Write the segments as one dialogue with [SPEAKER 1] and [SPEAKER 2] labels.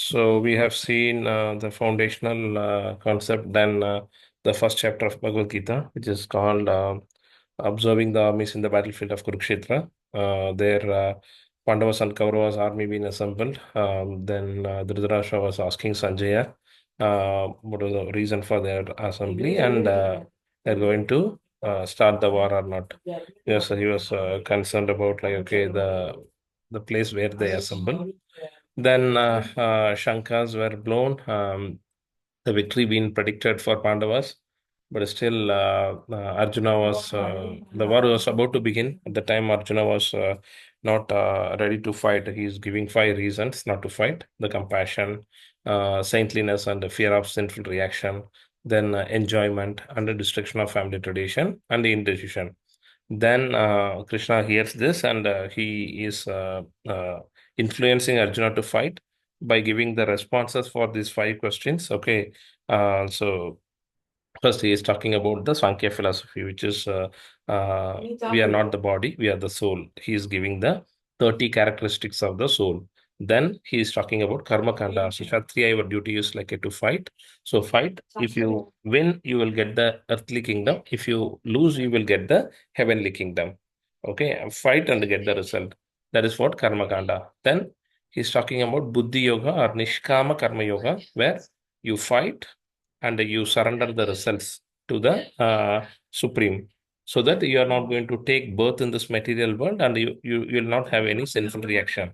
[SPEAKER 1] So we have seen the foundational concept, then the first chapter of Bhagavad Gita, which is called Observing the Armies in the Battlefield of Kurukshetra. There, Pandavas and Kauravas army being assembled. Then Dhritarashtra was asking Sanjaya what was the reason for their assembly, and they're going to start the war or not. Yes, he was concerned about like okay the place where they assemble. Then Shankas were blown. The victory being predicted for Pandavas, but still Arjuna was the war was about to begin. At the time, Arjuna was not ready to fight. He's giving five reasons not to fight: the compassion, saintliness, and the fear of sinful reaction. Then enjoyment and the destruction of family tradition and the indecision. Then Krishna hears this and he is influencing Arjuna to fight by giving the responses for these five questions. Okay. So first, he is talking about the Sankhya philosophy, which is we are not the body, we are the soul. He is giving the 30 characteristics of the soul. Then he is talking about Karma Kanda. So, Kshatriya, your duty is like to fight. So, fight. If you win, you will get the earthly kingdom. If you lose, you will get the heavenly kingdom. Okay, fight and get the result. That is what Karma Kanda. Then he's talking about Buddhi Yoga or Nishkama Karma Yoga, where you fight and you surrender the results to the supreme, so that you are not going to take birth in this material world and you will not have any sinful reaction.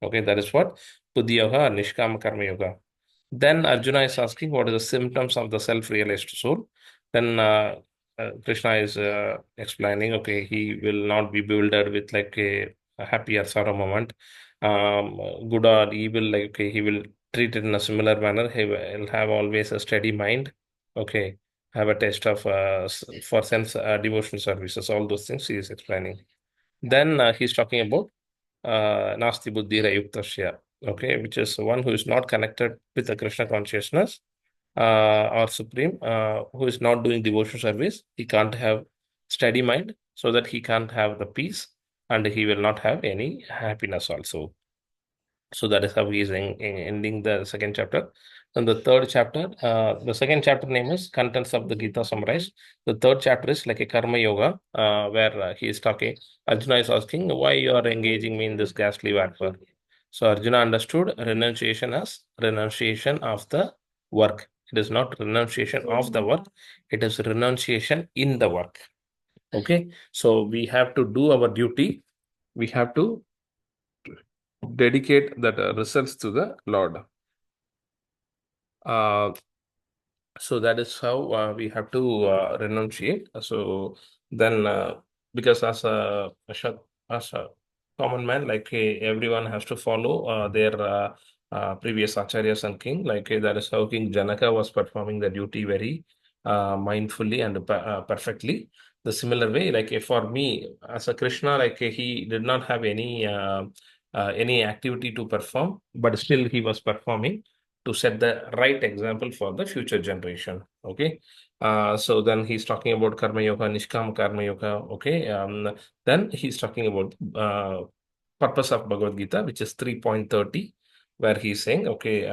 [SPEAKER 1] Okay, that is what Buddhi Yoga or Nishkama Karma Yoga. Then Arjuna is asking what are the symptoms of the self-realized soul. Then Krishna is explaining, okay, he will not be bewildered with like a happy or sorrow moment. Good or evil, like okay, he will treat it in a similar manner. He will have always a steady mind. Okay, have a taste of for sense devotion services. All those things he is explaining. Then he's talking about Nasti Buddhi Yuktasya, okay, which is one who is not connected with the Krishna consciousness or Supreme, who is not doing devotion service. He can't have steady mind, so that he can't have the peace and he will not have any happiness also. So that is how he is ending the second chapter. And the third chapter, the second chapter name is Contents of the Gita summarized. The third chapter is like a Karma Yoga, where he is talking. Arjuna is asking, why you are engaging me in this ghastly warfare? So Arjuna understood renunciation as renunciation of the work. It is not renunciation of the work, it is renunciation in the work. Okay, so we have to do our duty. We have to dedicate that results to the Lord. Uh, so that is how we have to renunciate. So then, because as a common man, like everyone has to follow their previous acharyas and king. Like that is how King Janaka was performing the duty very mindfully and perfectly. The similar way, like for me as a Krishna, like he did not have any activity to perform, but still he was performing to set the right example for the future generation. Okay. So then he's talking about Karma Yoga, Nishkam Karma Yoga. Okay. Then he's talking about purpose of Bhagavad Gita, which is 3.30, where he's saying, okay,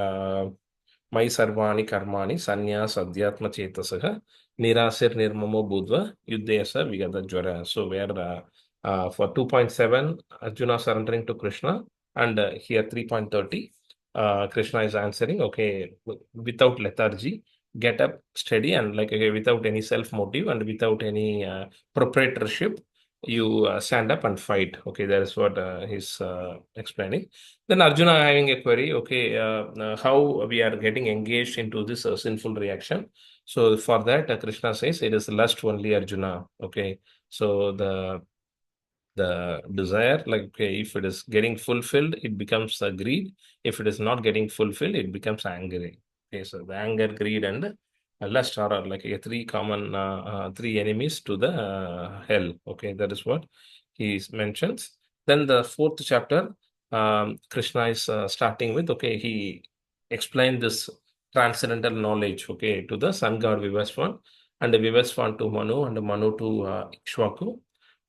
[SPEAKER 1] Mai Sarvani Karmani Sanyas Adhyatma Chetasaha Nirasir Nirmamo Budva Yuddhesa Vigada Jwara. So where for 2.7, Arjuna surrendering to Krishna, and here 3.30, Krishna is answering, okay, without lethargy, get up steady and like okay, without any self motive and without any proprietorship, you stand up and fight. Okay, that is what he's explaining. Then Arjuna having a query, okay, how we are getting engaged into this sinful reaction. So for that, Krishna says it is lust only, Arjuna. Okay, so the desire, like okay, if it is getting fulfilled, it becomes a greed. If it is not getting fulfilled, it becomes angry. Okay, so the anger, greed, and lust are like three common three enemies to the hell. Okay, that is what he mentions. Then the fourth chapter, Krishna is starting with, okay, he explained this transcendental knowledge, okay, to the sun god Vivaswan, and the Vivaswan to Manu, and the Manu to Ikshvaku.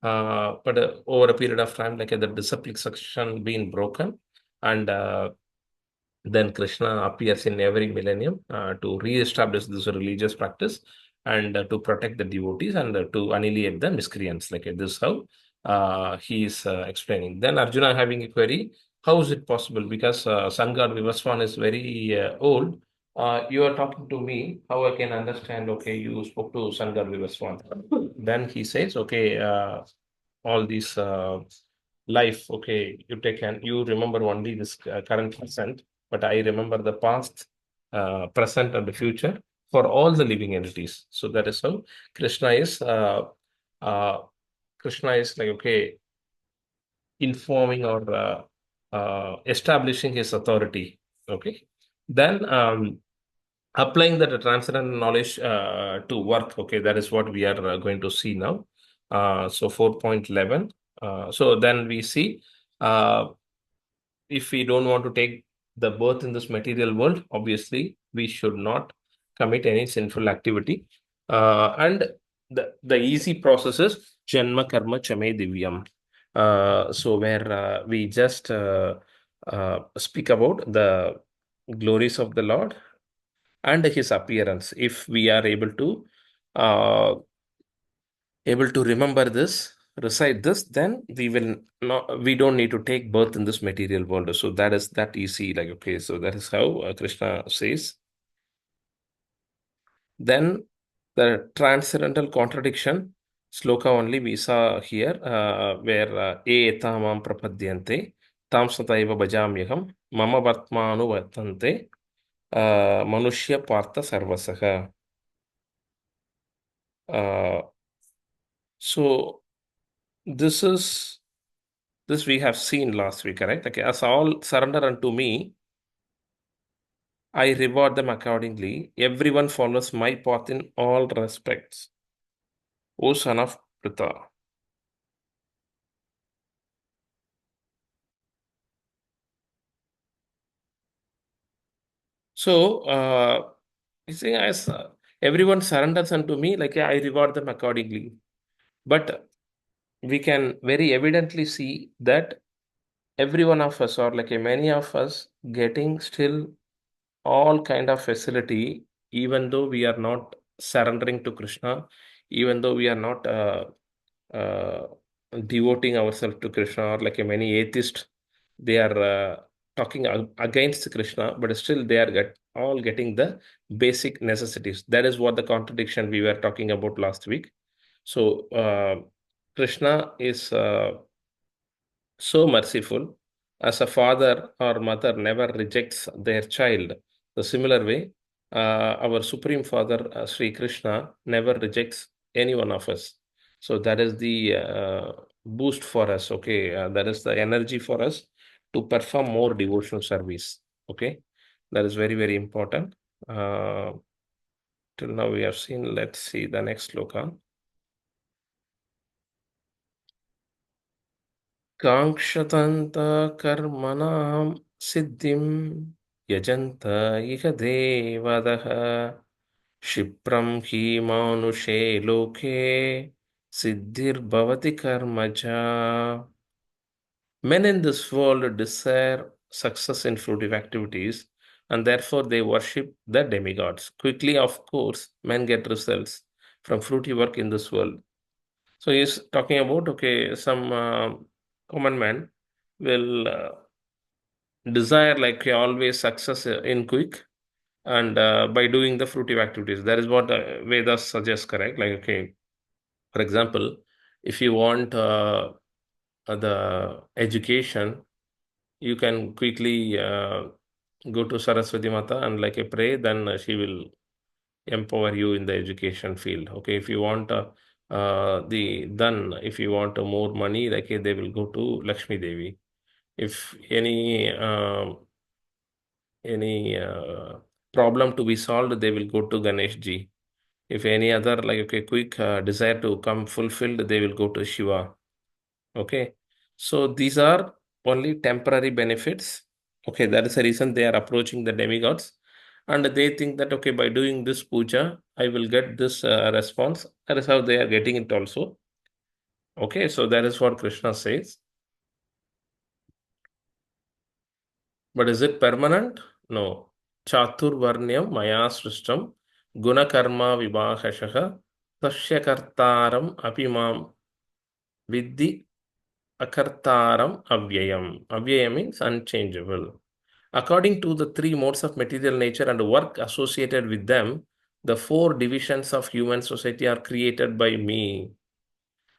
[SPEAKER 1] But over a period of time, like the disciplic succession being broken, and Then Krishna appears in every millennium to re-establish this religious practice and to protect the devotees and to annihilate the miscreants. Like this, is how he is explaining. Then Arjuna having a query: how is it possible? Because sun god Vivaswan is very old. You are talking to me. How I can understand? Okay, you spoke to sun god Vivaswan. Then he says, okay, all these life. Okay, you take and you remember only this current present, but I remember the past, present, and the future for all the living entities. So that is how Krishna is. Uh, Krishna is like, okay, informing or establishing his authority. Okay, then applying that transcendental knowledge to work. Okay, that is what we are going to see now. So 4.11. So then we see. If we don't want to take the birth in this material world, obviously we should not commit any sinful activity. And the easy process is Janma Karma Chame Divyam. So where we just speak about the glories of the Lord and his appearance. If we are uh, able to remember this, recite this, then we don't need to take birth in this material world. So that is that easy. Like, okay, so that is how Krishna says. Then the transcendental contradiction sloka only we saw here, where e etamam prapadyante tam sataiva bhajamyaham mama vartmanu vartante manushya partha sarvasaha. Uh, so this is this we have seen last week, correct? Okay, as all surrender unto me, I reward them accordingly. Everyone follows my path in all respects. O son of Pritha. So, you see, as everyone surrenders unto me, like I reward them accordingly. But we can very evidently see that every one of us, or like many of us, getting still all kind of facility, even though we are not surrendering to Krishna, even though we are not uh, devoting ourselves to Krishna, or like many atheists, they are talking against Krishna, but still they are all getting the basic necessities. That is what the contradiction we were talking about last week. So Krishna is so merciful. As a father or mother never rejects their child, the similar way, our Supreme Father, Sri Krishna, never rejects any one of us. So that is the boost for us. Okay, that is the energy for us to perform more devotional service. Okay, that is very, very important. Uh, till now we have seen. Let's see the next sloka. काङ्क्षतन्त कर्मणां सिद्धिं यजन्त इह देवदः क्षिप्रं हि मानुषे लोके सिद्धिर्भवति कर्मजा. Men in this world desire success in fruitive activities and therefore they worship the demigods. Quickly, of course, men get results from fruity work in this world. So he's talking about, okay, some common man will desire like always success in quick and by doing the fruitive activities. That is what Vedas suggests, correct? Like, okay, for example, if you want the education, you can quickly go to Saraswati Mata and like a pray, then she will empower you in the education field. Okay, if you want if you want more money, like they will go to Lakshmi Devi. If any problem to be solved, they will go to Ganesh Ji. If any other like okay quick desire to come fulfilled, they will go to Shiva. Okay, so these are only temporary benefits. Okay, that is the reason they are approaching the demigods, and they think that okay, by doing this puja, I will get this response. That is how they are getting it also. Okay, so that is what Krishna says. But is it permanent? No. Chaturvarnyam maya srishtam gunakarma vibhashasha tasya kartaram apimam vidhi akartaram avyayam. Avyayam means unchangeable. According to the three modes of material nature and work associated with them, the four divisions of human society are created by me.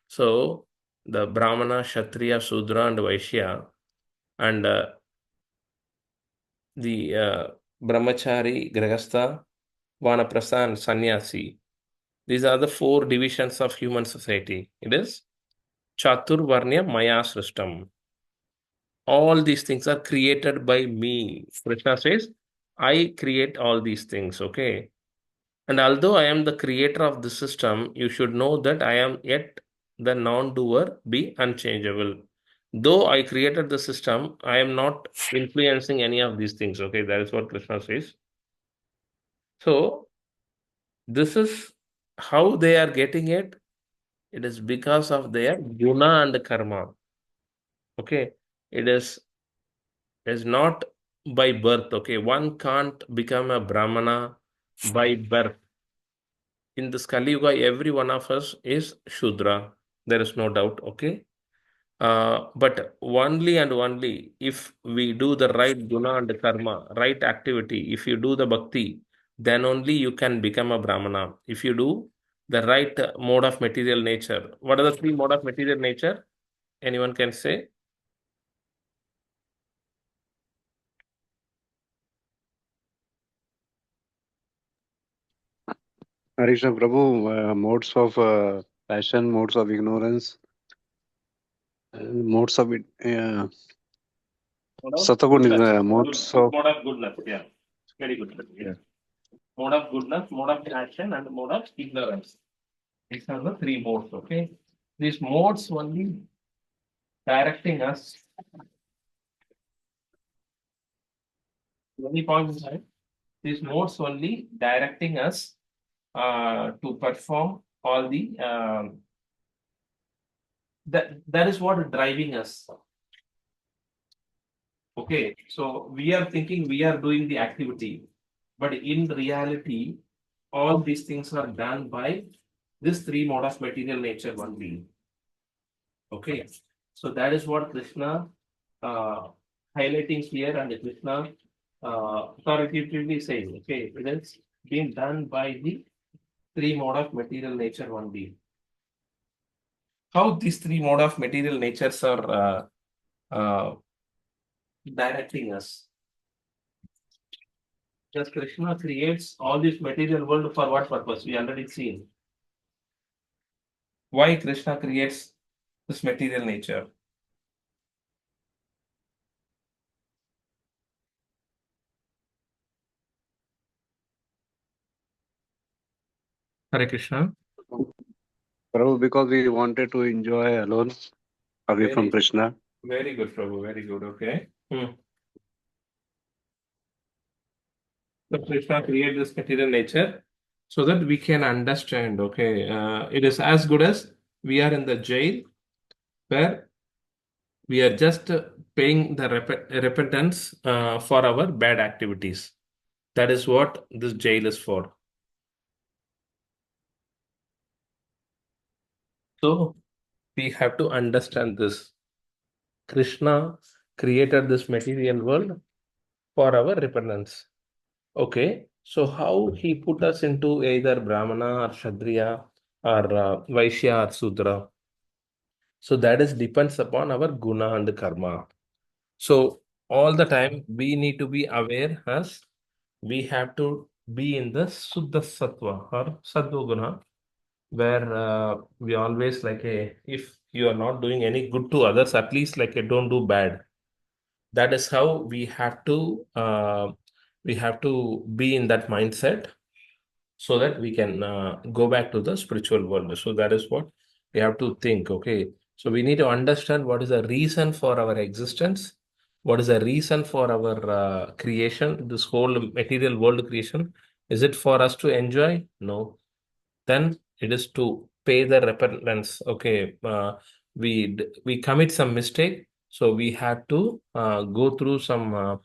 [SPEAKER 1] So, the Brahmana, Kshatriya, Sudra, and Vaishya, and the Brahmachari, Grihastha, Vanaprastha, and Sannyasi. These are the four divisions of human society. It is Chaturvarnya Maya Srishtam. All these things are created by me. Krishna says, I create all these things, okay? And although I am the creator of the system, you should know that I am yet the non-doer, be unchangeable. Though I created the system, I am not influencing any of these things, okay? That is what Krishna says. So, this is how they are getting it. It is because of their guna and karma. Okay. It is not by birth. Okay. One can't become a Brahmana by birth. In this Kali Yuga, every one of us is Shudra. There is no doubt. Okay. But only and only if we do the right guna and karma, right activity, if you do the bhakti, then only you can become a Brahmana. If you do the right mode of material nature. What are the three mode of material nature? Anyone can say?
[SPEAKER 2] Harisha Prabhu, modes of passion, modes of ignorance, modes of
[SPEAKER 1] Mode of
[SPEAKER 2] Satagun is
[SPEAKER 1] goodness.
[SPEAKER 2] modes of
[SPEAKER 1] Mode of goodness. Yeah. Very good.
[SPEAKER 2] yeah.
[SPEAKER 1] Yeah. Mode of goodness, mode of passion, and mode of ignorance. These are the three modes. Okay. These modes only directing us. Only point is right. These modes only directing us to perform all the that is what driving us. Okay, so we are thinking we are doing the activity, but in reality, all these things are done by this three mode of material nature only. Okay, so that is what Krishna uh, highlighting here, and Krishna authoritatively saying, okay, it is being done by the three mode of material nature only. How these three mode of material natures are directing us? Just Krishna creates all this material world for what purpose? We already seen. Why Krishna creates this material nature? Hare Krishna.
[SPEAKER 2] Prabhu, because we wanted to enjoy alone away from
[SPEAKER 1] Very,
[SPEAKER 2] Krishna.
[SPEAKER 1] very good, Prabhu. Very good. Okay. So Krishna created this material nature so that we can understand. Okay, it is as good as we are in the jail where we are just paying the repentance for our bad activities. That is what this jail is for. So we have to understand this. Krishna created this material world for our repentance. Okay, so how he put us into either Brahmana or Kshatriya or Vaishya or Sudra. So that is depends upon our guna and karma. So all the time we need to be aware as we have to be in the Suddha Sattva or Sattva Guna, where we always like a if you are not doing any good to others, at least like a don't do bad. That is how we have to be in that mindset so that we can go back to the spiritual world. So that is what we have to think. Okay, so we need to understand what is the reason for our existence, what is the reason for our creation, this whole material world creation. Is it for us to enjoy? No. Then it is to pay the repentance. Okay, we commit some mistake, so we have to go through some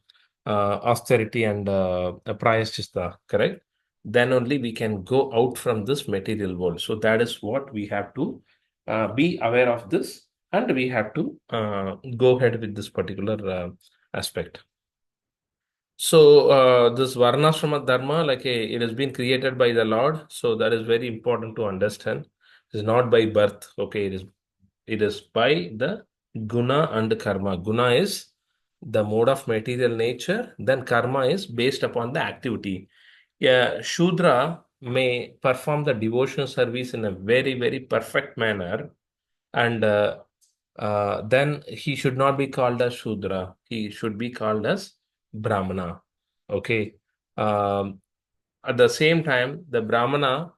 [SPEAKER 1] austerity and prayaschitta, correct? Then only we can go out from this material world. So that is what we have to be aware of this, and we have to go ahead with this particular aspect. So this Varnashrama Dharma, like it has been created by the Lord, so that is very important to understand. It's not by birth, okay? It is by the guna and karma. Guna is the mode of material nature, then karma is based upon the activity. Yeah, Shudra may perform the devotional service in a very, very perfect manner, and then he should not be called as Shudra. He should be called as Brahmana. Okay. Um, at the same time, the Brahmana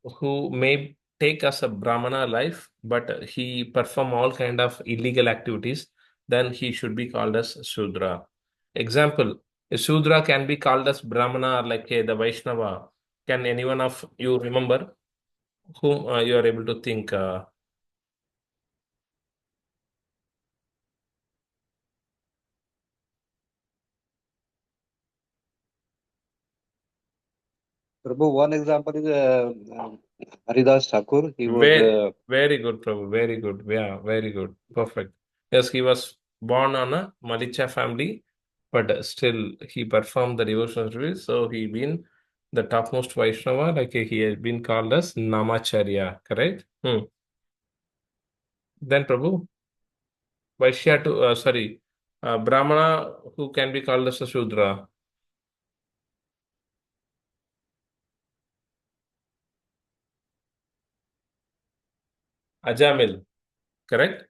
[SPEAKER 1] who may take as a Brahmana life, but he perform all kind of illegal activities, then he should be called as Shudra. Example, a Shudra can be called as Brahmana, like the Vaishnava. Can anyone of you remember whom you are able to think?
[SPEAKER 2] Prabhu, one example is Haridas Thakur. He was
[SPEAKER 1] Very, very good, Prabhu. Very good. Yeah, very good. Perfect. Yes, he was born on a Malicha family, but still he performed the devotional service. So he been the topmost Vaishnava, like he has been called as Namacharya, correct? Then Prabhu, Vaishya to, sorry, Brahmana who can be called as a Shudra, Ajamil, correct?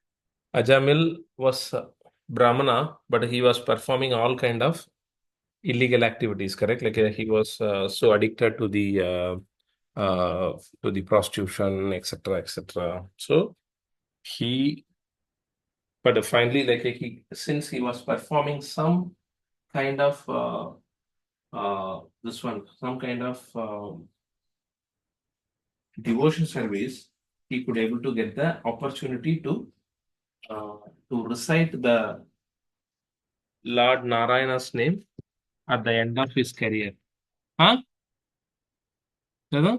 [SPEAKER 1] Ajamil was Brahmana, but he was performing all kind of illegal activities, correct? Like he was so addicted to the prostitution, etc., etc. So he, but finally, like he, since he was performing some kind of this one, some kind of devotion service, he could able to get the opportunity uh, to recite the Lord Narayana's name at the end of his career. Huh? Dada?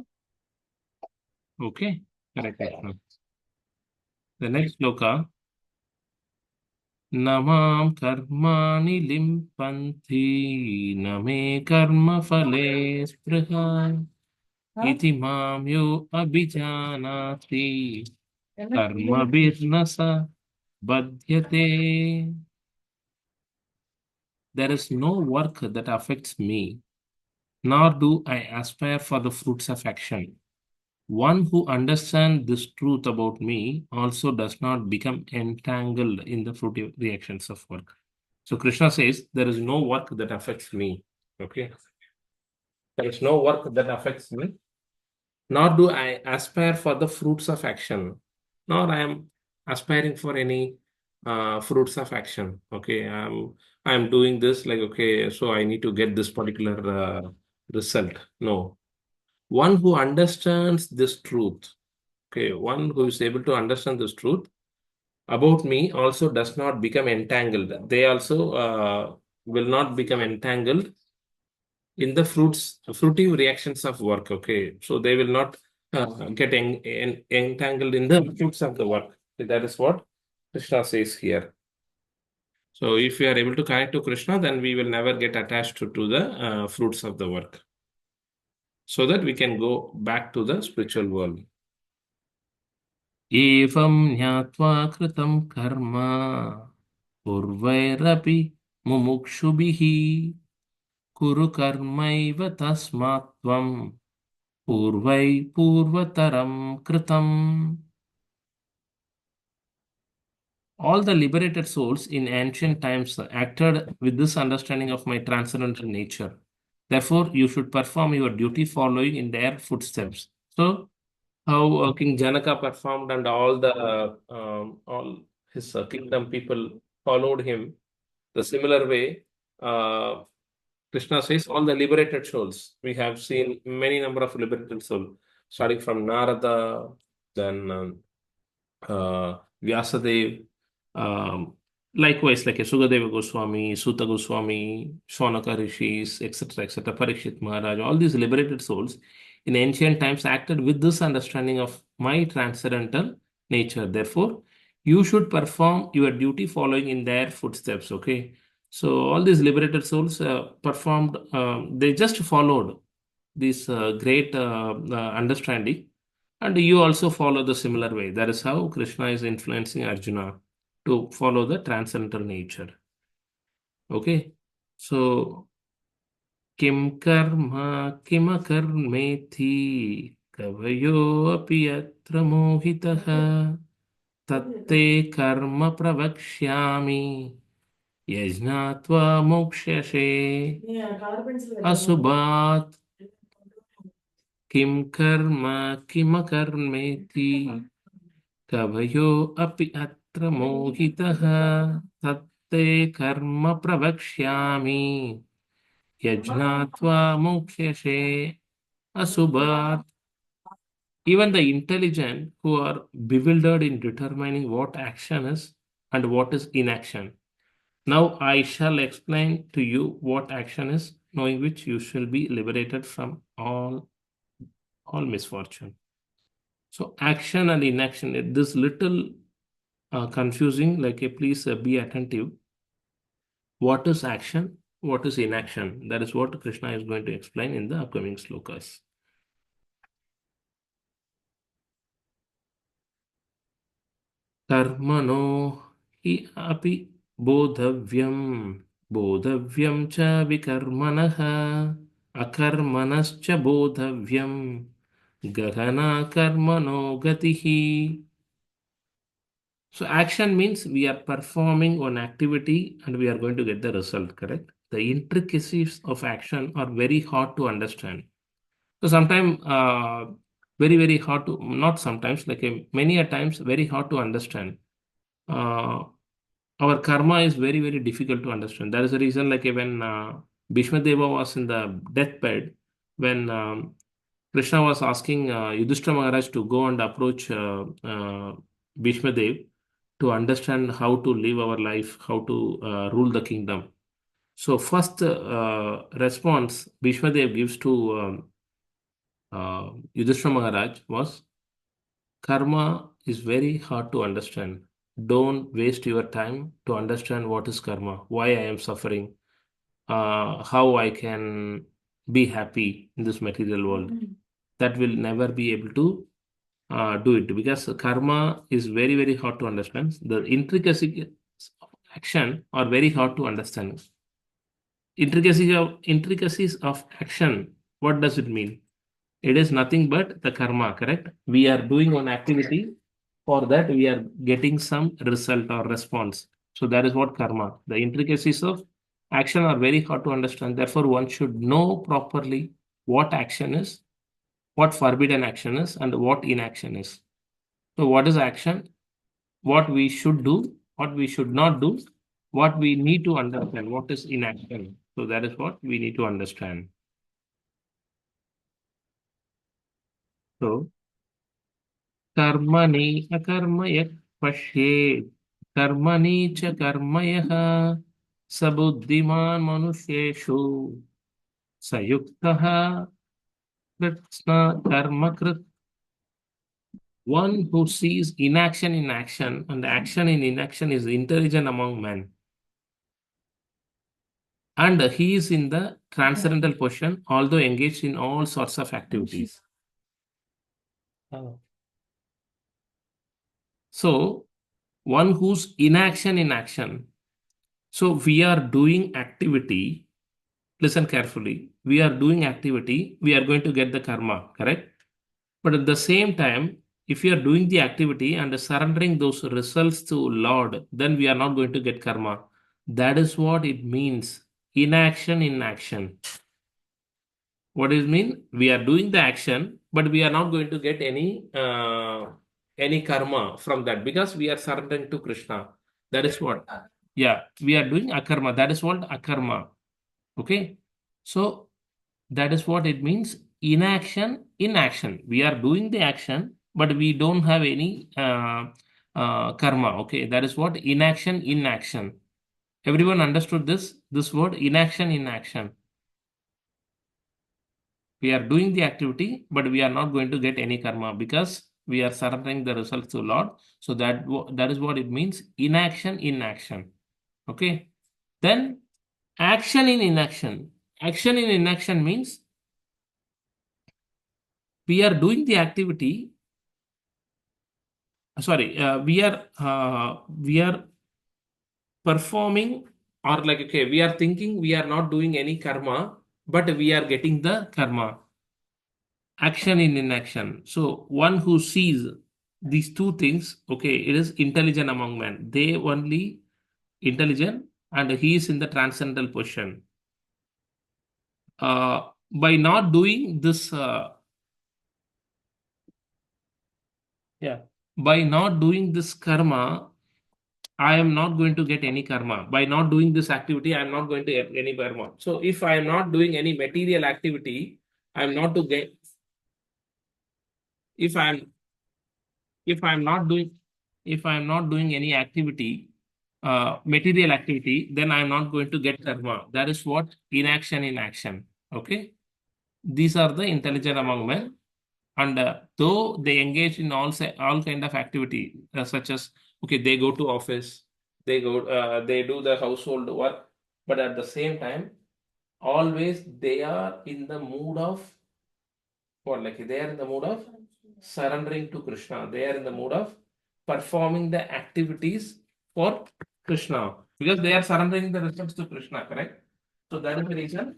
[SPEAKER 1] Okay. Correct. The next sloka. न मां कर्माणि लिम्पन्ति न मे कर्मफले स्पृहा इति मां यो अभिजानाति कर्मभिर्न स बध्यते. There is no work that affects me, nor do I aspire for the fruits of action. One who understands this truth about me also does not become entangled in the fruitive reactions of work. So Krishna says, there is no work that affects me. Okay. There is no work that affects me, nor do I aspire for the fruits of action, nor I am aspiring for any fruits of action. Okay. I'm doing this like, okay, so I need to get this particular result. No. One who understands this truth, okay, one who is able to understand this truth about me also does not become entangled. They also will not become entangled in the fruitive reactions of work. Okay, so they will not get entangled in the fruits of the work. That is what Krishna says here. So if we are able to connect to Krishna, then we will never get attached to the fruits of the work, so that we can go back to the spiritual world. एवं ज्ञात्वा कृतं कर्म पूर्वैरपि मुमुक्षुभिः कुरु कर्मैव तस्मात् त्वं पूर्वै पूर्वतरं कृतम्. All the liberated souls in ancient times acted with this understanding of my transcendental nature. Therefore, you should perform your duty following in their footsteps. So, how King Janaka performed and all his kingdom people followed him. The similar way, uh, Krishna says all the liberated souls. We have seen many number of liberated souls, starting from Narada, then Vyasadev, Likewise, like a Sukadeva Goswami, Suta Goswami, Shaunaka Rishis, etc., Parikshit Maharaj, all these liberated souls in ancient times acted with this understanding of my transcendental nature. Therefore, you should perform your duty following in their footsteps. Okay. So, all these liberated souls performed, they just followed this great understanding, and you also follow the similar way. That is how Krishna is influencing Arjuna to follow the transcendental nature. Okay. So, Kim karma kimakarmeti kavayo api yatra mohitaha tatte karma pravakshyami yajnatva mokshashe asubhat kim karma kimakarmeti कवयो अपि अत्र मोहितः तत्ते कर्म प्रवक्ष्यामि यज्ञात्वा मोक्ष्यसे असुभात्. Even the intelligent who are bewildered in determining what action is and what is inaction. Now I shall explain to you what action is, knowing which you shall be liberated from all misfortune. So action and inaction, this little confusing, like please be attentive. What is action? What is inaction? That is what Krishna is going to explain in the upcoming slokas. Karmano hi api bodhavyam cha vikarmanaha akarmanascha bodhavyam gahana karmano gatihi. So action means we are performing one activity and we are going to get the result, correct? The intricacies of action are very hard to understand. So sometimes very hard to, not sometimes, like many a times very hard to understand. Uh, our karma is very difficult to understand. That is the reason, like when Bhishma Deva was in the deathbed, when Krishna was asking Yudhishthira Maharaj to go and approach Bhishma Dev to understand how to live our life, how to rule the kingdom. So first response Bhishma Dev gives to Yudhishthira Maharaj was, karma is very hard to understand. Don't waste your time to understand what is karma, why I am suffering, how I can be happy in this material world. That will never be able to do it, because karma is very hard to understand. The intricacies of action are very hard to understand. Intricacies of action, what does it mean? It is nothing but the karma, correct? We are doing one activity, for that we are getting some result or response. So that is what karma. The intricacies of action are very hard to understand. Therefore, one should know properly what action is, what forbidden action is, and what inaction is. So what is action? What we should do, what we should not do, what we need to understand, what is inaction. So that is what we need to understand. So कर्मणि अकर्मयः पश्येत् कर्मणि च कर्मयः स बुद्धिमान् मनुष्येषु स युक्तः कृत्स्न कर्मकृत्. One who sees inaction in action and action in inaction is intelligent among men. And he is in the transcendental position, although engaged in all sorts of activities. So, one who's inaction in action. So, we are doing activity. Listen carefully. We are doing activity. We are going to get the karma, correct? But at the same time, if we are doing the activity and surrendering those results to Lord, then we are not going to get karma. That is what it means. Inaction in action. What does it mean? We are doing the action, but we are not going to get any karma from that, because we are surrendering to Krishna. That is what. Yeah, we are doing akarma. That is what akarma. Okay. So that is what it means. Inaction in action. We are doing the action, but we don't have any karma. Okay, that is what inaction in action. Everyone understood this word inaction in action. We are doing the activity, but we are not going to get any karma because we are surrendering the results to Lord. So that is what it means, inaction in action. Okay. Then action in inaction. Action in inaction means we are doing the activity. Sorry, we are performing, or like, okay, we are thinking we are not doing any karma, but we are getting the karma. Action in inaction. So one who sees these two things, okay, it is intelligent among men. They only intelligent, and he is in the transcendental position. By not doing this, by not doing this karma, I am not going to get any karma. By not doing this activity, I am not going to get any karma. So if I am not doing any material activity, I am not to get. If I am if I am not doing if I am not doing any activity, material activity, then I am not going to get karma. That is what inaction in action. Okay, these are the intelligent among men, and though they engage in all kind of activity, such as, okay, they go to office, they do the household work, but at the same time, always they are in the mood of what? Like they are in the mood of surrendering to Krishna. They are in the mood of performing the activities for Krishna because they are surrendering the results to Krishna, correct? So that is the reason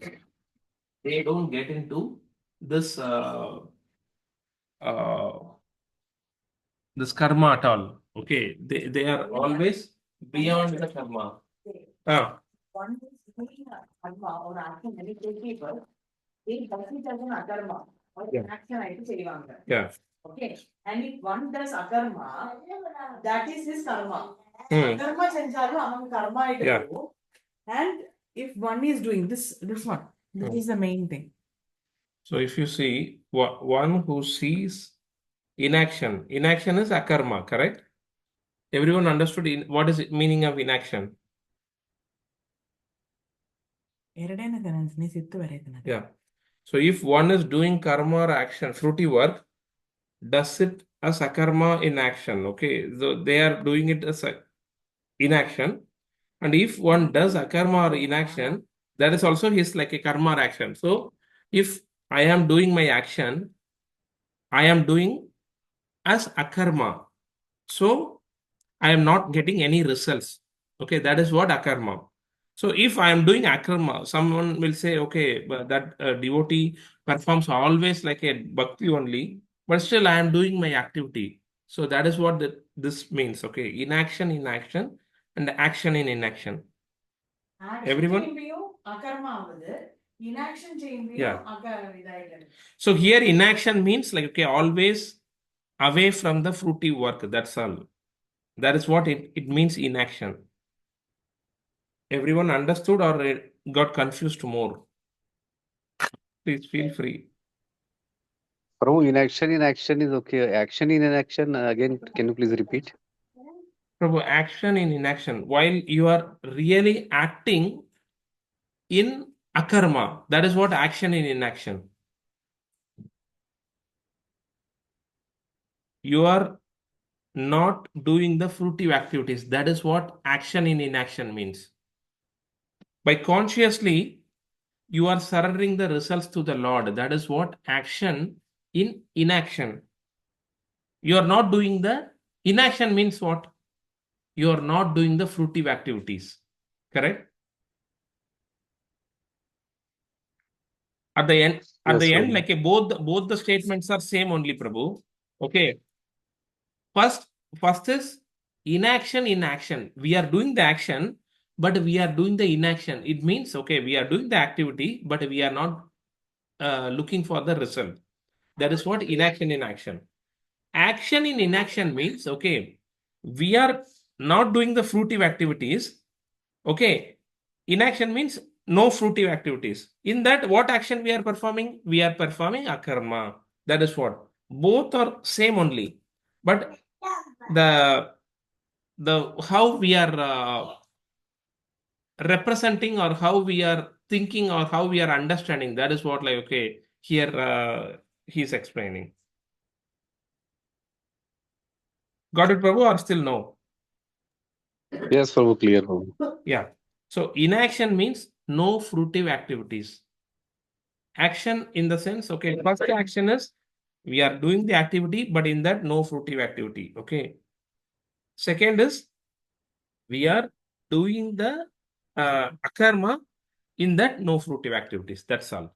[SPEAKER 1] they don't get into this uh, this karma at all. Okay, they are always beyond the karma. Ah,
[SPEAKER 3] One is doing a karma or action any people, they does it as an akarma or
[SPEAKER 1] Yeah.
[SPEAKER 3] action ஆயிட்டு செய்வாங்க.
[SPEAKER 1] yeah.
[SPEAKER 3] Okay. And if one does akarma, that is his karma.
[SPEAKER 1] Hmm.
[SPEAKER 3] Karma செஞ்சாலும் அவங்க karma ஆயிட்டு
[SPEAKER 1] Yeah.
[SPEAKER 3] போகும். And if one is doing this one, this is the main thing.
[SPEAKER 1] So if you see one who sees inaction is akarma, correct? Everyone understood what is the meaning of inaction?
[SPEAKER 3] ಎರಡೇನ currency ಸಿತ್ತು ಬರೆಯುತ್ತೇನೆ.
[SPEAKER 1] Yeah. So if one is doing karma or action, fruity work, does it as akarma in action. Okay. So they are doing it as inaction. And if one does akarma or inaction, that is also his like a karma or action. So if I am doing my action, I am doing as akarma. So I am not getting any results. Okay, that is what akarma. So if I am doing akarma, someone will say, okay, but that devotee performs always like a bhakti only, but still I am doing my activity. So that is what this means. Okay, inaction in action and action in inaction. Everyone?
[SPEAKER 3] Akarma ஆகுது, inaction
[SPEAKER 1] Yeah.
[SPEAKER 3] இதாயிடுது.
[SPEAKER 1] So here inaction means like, okay, always away from the fruity work. That's all. That is what it means inaction. Everyone understood or got confused more? Please feel free.
[SPEAKER 2] Prabhu, in action is okay. Action in inaction, again, can you please repeat?
[SPEAKER 1] Prabhu, action in inaction. While you are really acting in akarma, that is what action in inaction. You are not doing the fruitive activities. That is what action in inaction means. By consciously, you are surrendering the results to the Lord. That is what action in inaction. You are not doing the inaction means what? You are not doing the fruitive activities. Correct? At the end,
[SPEAKER 2] Prabhu.
[SPEAKER 1] like both the statements are same only, Prabhu. Okay. First is inaction in action. We are doing the action, but we are doing the inaction. It means, okay, we are doing the activity, but we are not looking for the result. That is what inaction in action. Action in inaction means, okay, we are not doing the fruitive activities. Okay. Inaction means no fruitive activities. In that, what action we are performing? We are performing akarma. That is what. Both are same only. But the how we are representing, or how we are thinking, or how we are understanding. That is what, like, okay, here he's explaining. Got it, Prabhu, or still no?
[SPEAKER 2] Yes, Prabhu, clear, Prabhu.
[SPEAKER 1] Yeah. So inaction means no fruitive activities. Action in the sense, okay, first action is we are doing the activity, but in that no fruitive activity. Okay. Second is we are doing the akarma, in that no fruitive activities. That's all.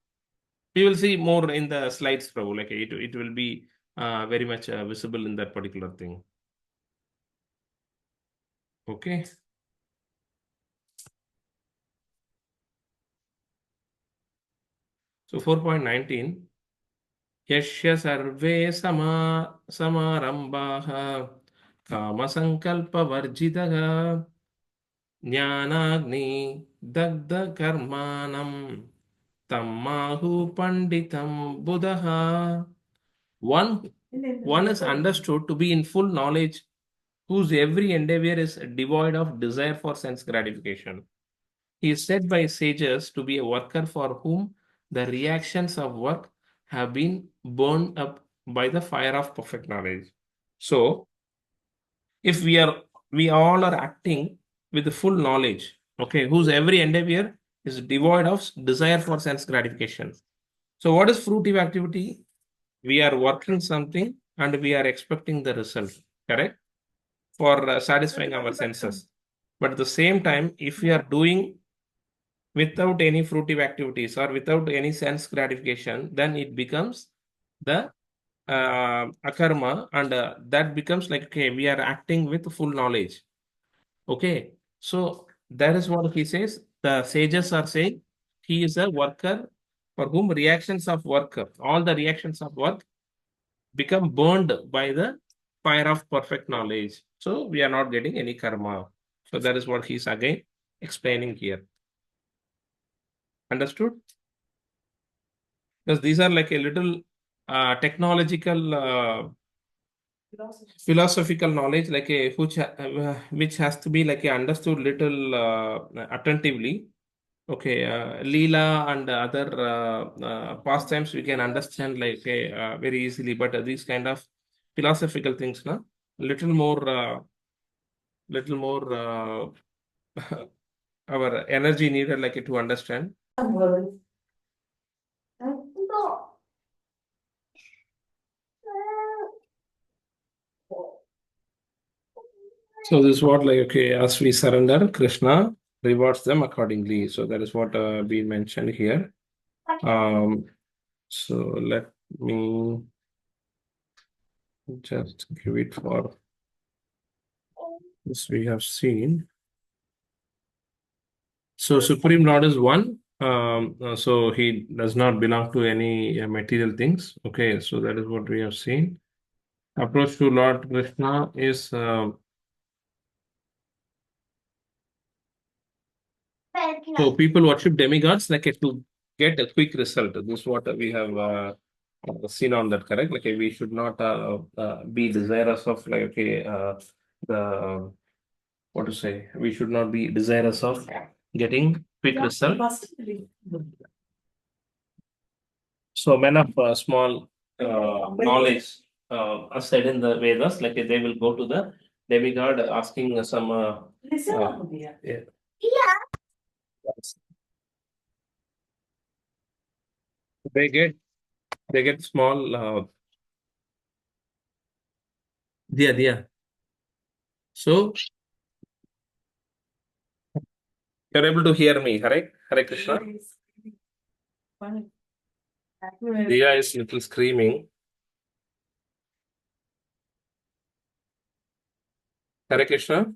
[SPEAKER 1] We will see more in the slides, Prabhu. Like it will be very much visible in that particular thing. Okay. So 4.19. Yashya sarve samarambaha kama sankalpa varjitaha jnanagni dagda karmanam tammahu panditam buddha. One is understood to be in full knowledge, whose every endeavor is devoid of desire for sense gratification. He is said by sages to be a worker for whom the reactions of work have been burned up by the fire of perfect knowledge. So, if we all are acting with the full knowledge, okay, whose every endeavor is devoid of desire for sense gratification. So, what is fruitive activity? We are working something and we are expecting the result, correct? For satisfying our senses. But at the same time, if we are doing without any fruitive activities or without any sense gratification, then it becomes the akarma, and that becomes like, okay, we are acting with full knowledge. Okay, so that is what he says. The sages are saying he is a worker for whom reactions of work, all the reactions of work become burned by the fire of perfect knowledge. So we are not getting any karma. So that is what he's again explaining here. Understood? Because these are like a little technological philosophical knowledge, like a which has to be like a understood little attentively. Okay, Leela and other pastimes we can understand like very easily, but these kind of philosophical things, na, little more our energy needed like to understand. So this is what, like, okay, as we surrender, Krishna rewards them accordingly. So that is what being mentioned here. So let me just give it for this we have seen. So Supreme Lord is one. So he does not belong to any material things. Okay, so that is what we have seen. Approach to Lord Krishna is so people worship demigods like to get a quick result. This is what we have seen on that, correct? Like we should not be desirous of like, okay, the what to say? We should not be desirous of getting quick result. So men of small knowledge are said in the Vedas, like they will go to the demigod asking some. Yeah. They get small. Dia. So you're able to hear me, correct? Hare Krishna. Dia is little screaming. Hare Krishna.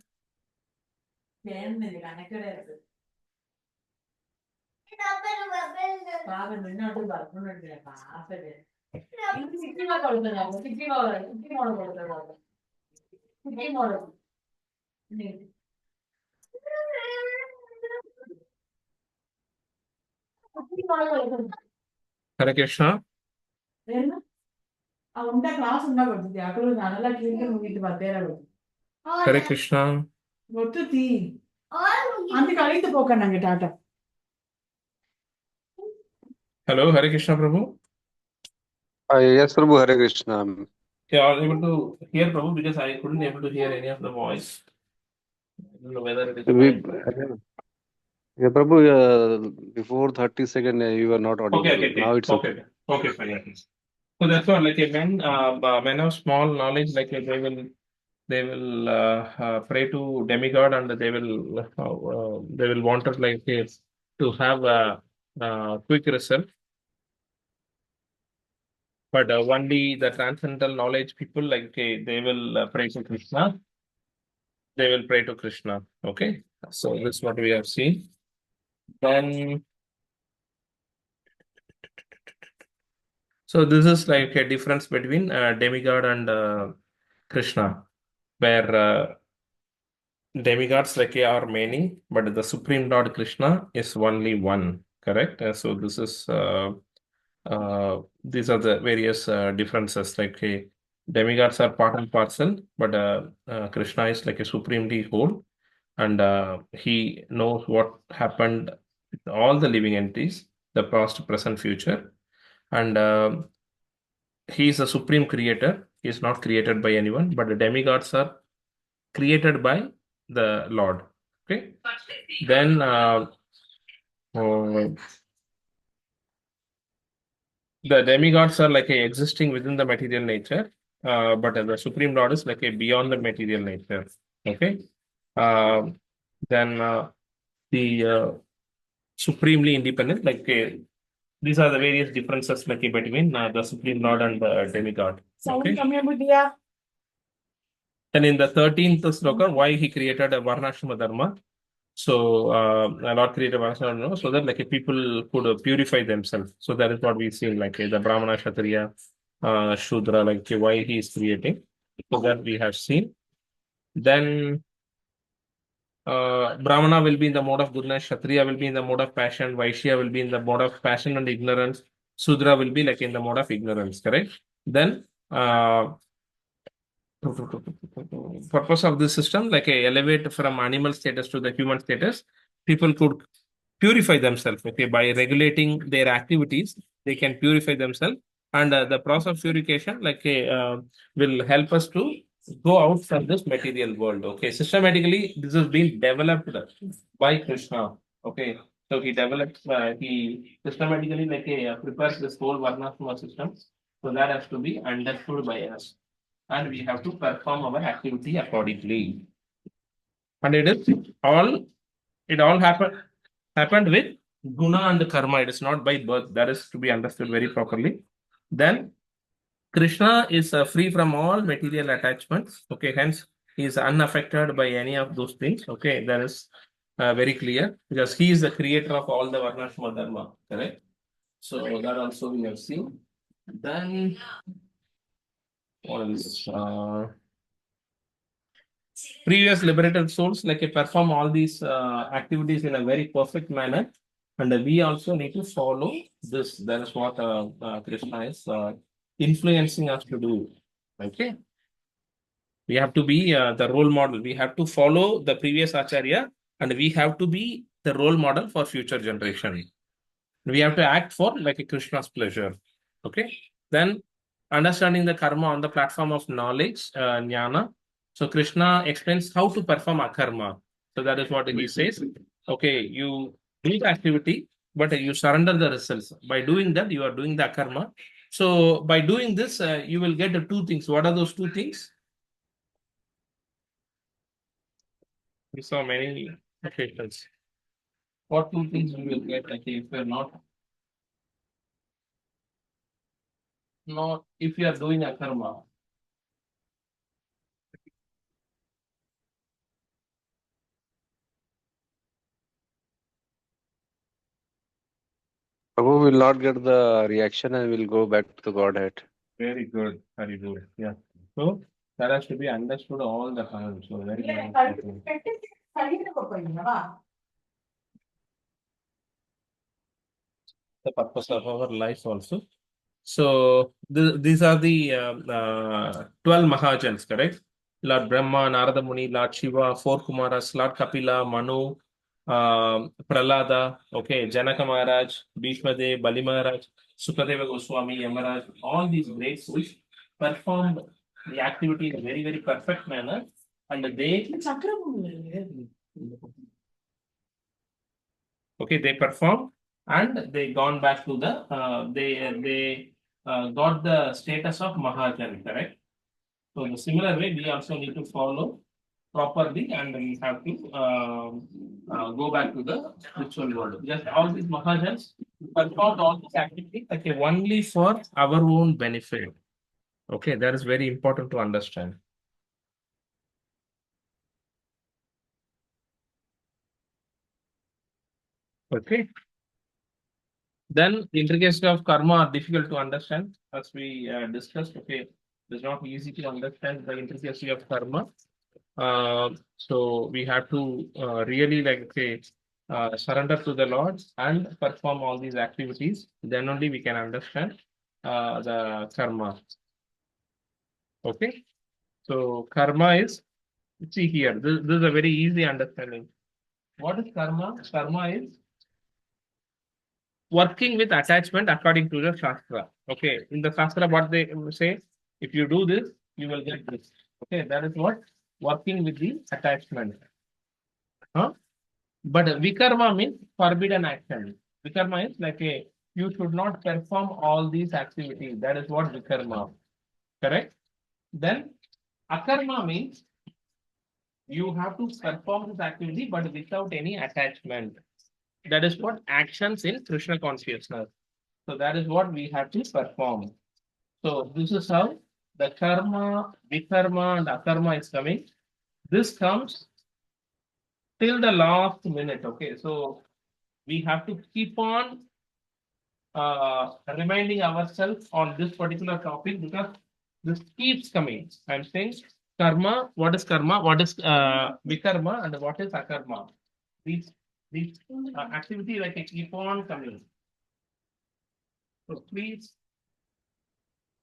[SPEAKER 1] Hare Krishna. Hare Krishna.
[SPEAKER 3] ಗೊತ್ತತಿ అందుకు అడిగితే పోకండి అంగ Tata
[SPEAKER 1] Hello, Hare Krishna Prabhu.
[SPEAKER 2] Yes, Prabhu, Hare Krishna.
[SPEAKER 1] Yeah, I was able to hear Prabhu because I couldn't able to hear any of the voice. I don't know whether it is
[SPEAKER 2] We,
[SPEAKER 1] my.
[SPEAKER 2] yeah, Prabhu, before 30 seconds, you were not
[SPEAKER 1] Okay,
[SPEAKER 2] audible.
[SPEAKER 1] okay, okay,
[SPEAKER 2] Now it's
[SPEAKER 1] okay,
[SPEAKER 2] okay.
[SPEAKER 1] okay, fine. Okay. So that's what, like a men of small knowledge, like they will pray to demigod and they will want us like to have a quick result. But only the transcendental knowledge people, like okay, they will pray to Krishna. They will pray to Krishna. Okay, so this is what we have seen. Then, so this is like a difference between demigod and Krishna, where demigods like are many, but the supreme Lord Krishna is only one. Correct. So this is these are the various differences. Like demigods are part and parcel, but Krishna is like a supremely whole, and he knows what happened with all the living entities, the past, present, future, and he is a supreme creator. He is not created by anyone, but the demigods are created by the Lord. Okay. Then the demigods are like a existing within the material nature, but the supreme Lord is like a beyond the material nature. Okay. Uh, then the supremely independent, like these are the various differences like between the supreme Lord and the demigod. Okay. Then in the 13th sloka, why he created a Varnashrama Dharma. So Lord created Varnashrama Dharma so that like people could purify themselves. So that is what we see like the Brahmana, Kshatriya, Shudra, like why he is creating. So that we have seen. Then Brahmana will be in the mode of goodness, Kshatriya will be in the mode of passion, Vaishya will be in the mode of passion and ignorance, Sudra will be like in the mode of ignorance, correct? Then purpose of this system, like a elevate from animal status to the human status, people could purify themselves. Okay, by regulating their activities, they can purify themselves, and the process of purification, like will help us to go out from this material world. Okay, systematically, this has been developed by Krishna. Okay, so he systematically like prepares this whole Varnashrama system, so that has to be understood by us and we have to perform our activity accordingly. And it all happened with guna and karma. It is not by birth. That is to be understood very properly. Then Krishna is free from all material attachments. Okay, hence he is unaffected by any of those things. Okay, that is very clear because he is the creator of all the Varnashrama Dharma. Correct. So that also we have seen. Then what else? Previous liberated souls like perform all these activities in a very perfect manner, and we also need to follow this. That is what Krishna is influencing us to do. Okay, we have to be the role model. We have to follow the previous acharya, and we have to be the role model for future generation. We have to act for like a Krishna's pleasure. Okay, then understanding the karma on the platform of knowledge, jnana. So Krishna explains how to perform akarma. So that is what he says. Okay, you do the activity, but you surrender the results. By doing that, you are doing the akarma. So by doing this, you will get the two things. What are those two things? We saw many occasions. What two things we will get? Like if we are not if you are doing akarma.
[SPEAKER 2] Prabhu will not get the reaction and will go back to the Godhead.
[SPEAKER 1] Very good, very good. Yeah. So that has to be understood all the time. So very good. The purpose of our life also. So these are the 12 Mahajans, correct? Lord Brahma, Narada Muni, Lord Shiva, four Kumaras, Lord Kapila, Manu, Pralada, okay, Janaka Maharaj, Bhishma Dev, Bali Maharaj, Sukadeva Goswami, Yamaraj, all these great souls performed the activity in a very, very perfect manner, and they okay, they performed and they gone back to the they got the status of Mahajan, correct? So in a similar way, we also need to follow properly, and we have to go back to the spiritual world. Just all these Mahajans performed all these activities okay, only for our own benefit. Okay, that is very important to understand. Okay. Then the intricacies of karma are difficult to understand, as we discussed. Okay, it's not easy to understand the intricacy of karma. So we have to really like say surrender to the Lord and perform all these activities. Then only we can understand the karma. Okay, so karma is see here. This is a very easy understanding. What is karma? Karma is working with attachment according to the Shastra. Okay, in the Shastra, what they say, if you do this, you will get this. Okay, that is what working with the attachment. Huh? But vikarma means forbidden action. Vikarma is like a you should not perform all these activities. That is what vikarma. Correct? Then akarma means you have to perform this activity but without any attachment. That is what actions in Krishna consciousness. So that is what we have to perform. So this is how the karma, vikarma, and akarma is coming. This comes till the last minute. Okay, so we have to keep on reminding ourselves on this particular topic because this keeps coming. I'm saying karma, what is karma, what is vikarma, and what is akarma. These activity like a keep on coming. So please,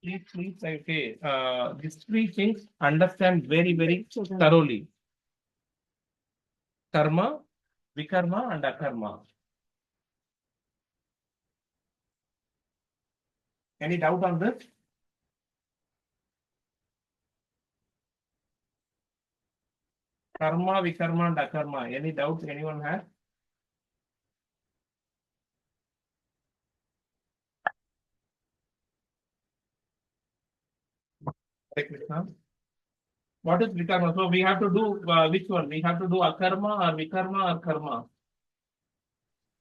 [SPEAKER 1] okay, these three things understand very, very thoroughly. Karma, vikarma, and akarma. Any doubt on this? Karma, vikarma, and akarma. Any doubts anyone has? Hare Krishna. What is vikarma? So we have to do which one? We have to do akarma or vikarma or karma?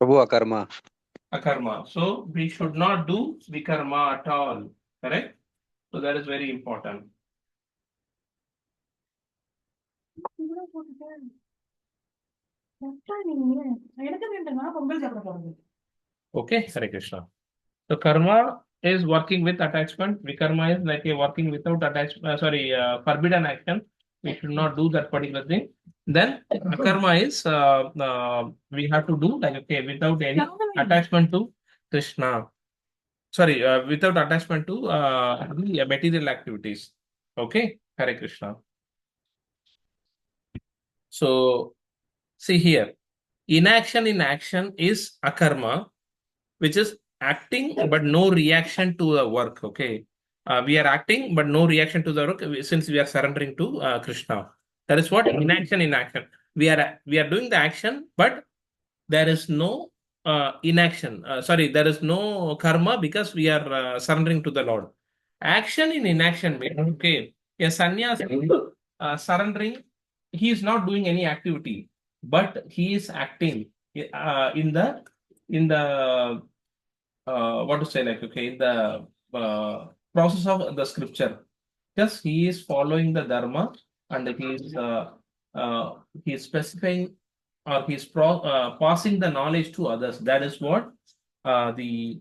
[SPEAKER 2] Prabhu akarma.
[SPEAKER 1] Akarma. So we should not do vikarma at all. Correct? So that is very important. Okay, Hare Krishna. So karma is working with attachment. Vikarma is like a working without attachment. Forbidden action. We should not do that particular thing. Then akarma is we have to do like okay without any attachment to Krishna. Sorry, without attachment to the material activities. Okay, Hare Krishna. So see here, inaction in action is akarma, which is acting but no reaction to the work. Okay, we are acting but no reaction to the work since we are surrendering to Krishna. That is what inaction in action. We are doing the action, but there is no inaction. There is no karma because we are surrendering to the Lord. Action in inaction means okay. A sannyasi surrendering, he is not doing any activity, but he is acting in the what to say like okay in the process of the scripture. Just he is following the dharma and he is specifying or he is passing the knowledge to others. That is what the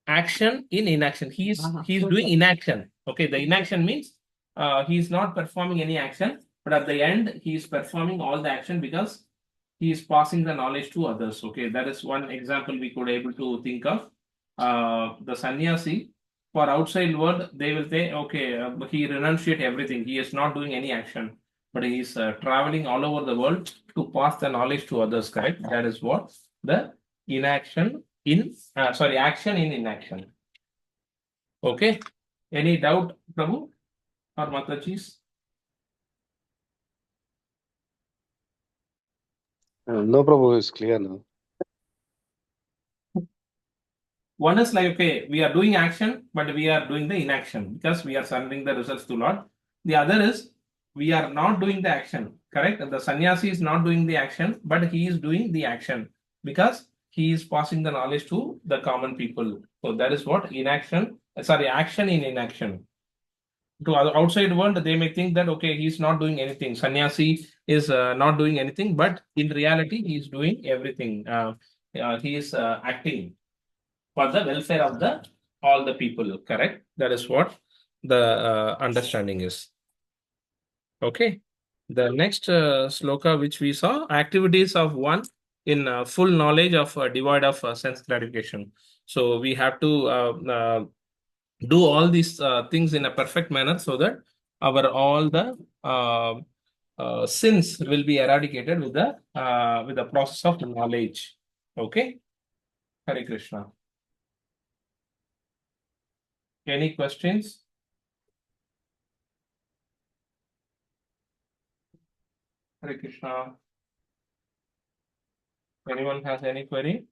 [SPEAKER 1] action in inaction. He is doing inaction. Okay, the inaction means he is not performing any action, but at the end he is performing all the action because he is passing the knowledge to others. Okay, that is one example we could able to think of. The sannyasi For outside world, they will say, okay, he renunciate everything. He is not doing any action, but he is traveling all over the world to pass the knowledge to others. Correct? That is what the inaction in action in inaction. Okay. Any doubt, Prabhu or Matachis?
[SPEAKER 2] No, Prabhu, it's clear now.
[SPEAKER 1] One is like, okay, we are doing action, but we are doing the inaction because we are surrendering the results to Lord. The other is we are not doing the action, correct? The sannyasi is not doing the action, but he is doing the action because he is passing the knowledge to the common people. So that is what action in inaction. To other outside world, they may think that, okay, he's not doing anything. Sannyasi is not doing anything, but in reality, he is doing everything. He is acting for the welfare of the all the people. Correct? That is what the understanding is. Okay. The next sloka which we saw, activities of one in full knowledge of devoid of sense gratification. So we have to do all these things in a perfect manner so that our all the sins will be eradicated with the process of knowledge. Okay. Hare Krishna. Any questions? Hare Krishna. Anyone has any query?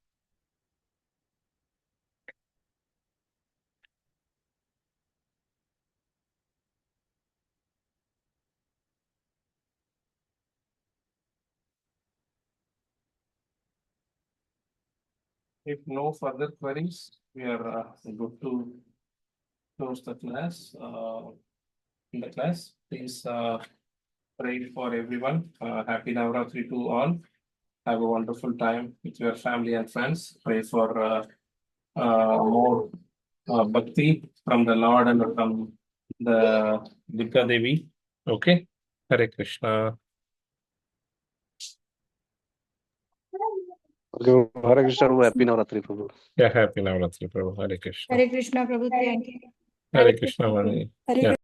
[SPEAKER 1] If no further queries, we are good to close the class. In the class, please pray for everyone. Happy Navratri to all. Have a wonderful time with your family and friends. Pray for more bhakti from the Lord and from the Durga Devi. Okay. Hare Krishna.
[SPEAKER 2] Okay, Hare Krishna, Prabhu. Happy Navratri, Prabhu.
[SPEAKER 1] Yeah, happy Navratri, Prabhu. Hare Krishna.
[SPEAKER 4] Hare Krishna, Prabhu. Thank you.
[SPEAKER 1] Hare Krishna, Mani.
[SPEAKER 4] Hare
[SPEAKER 1] Yeah.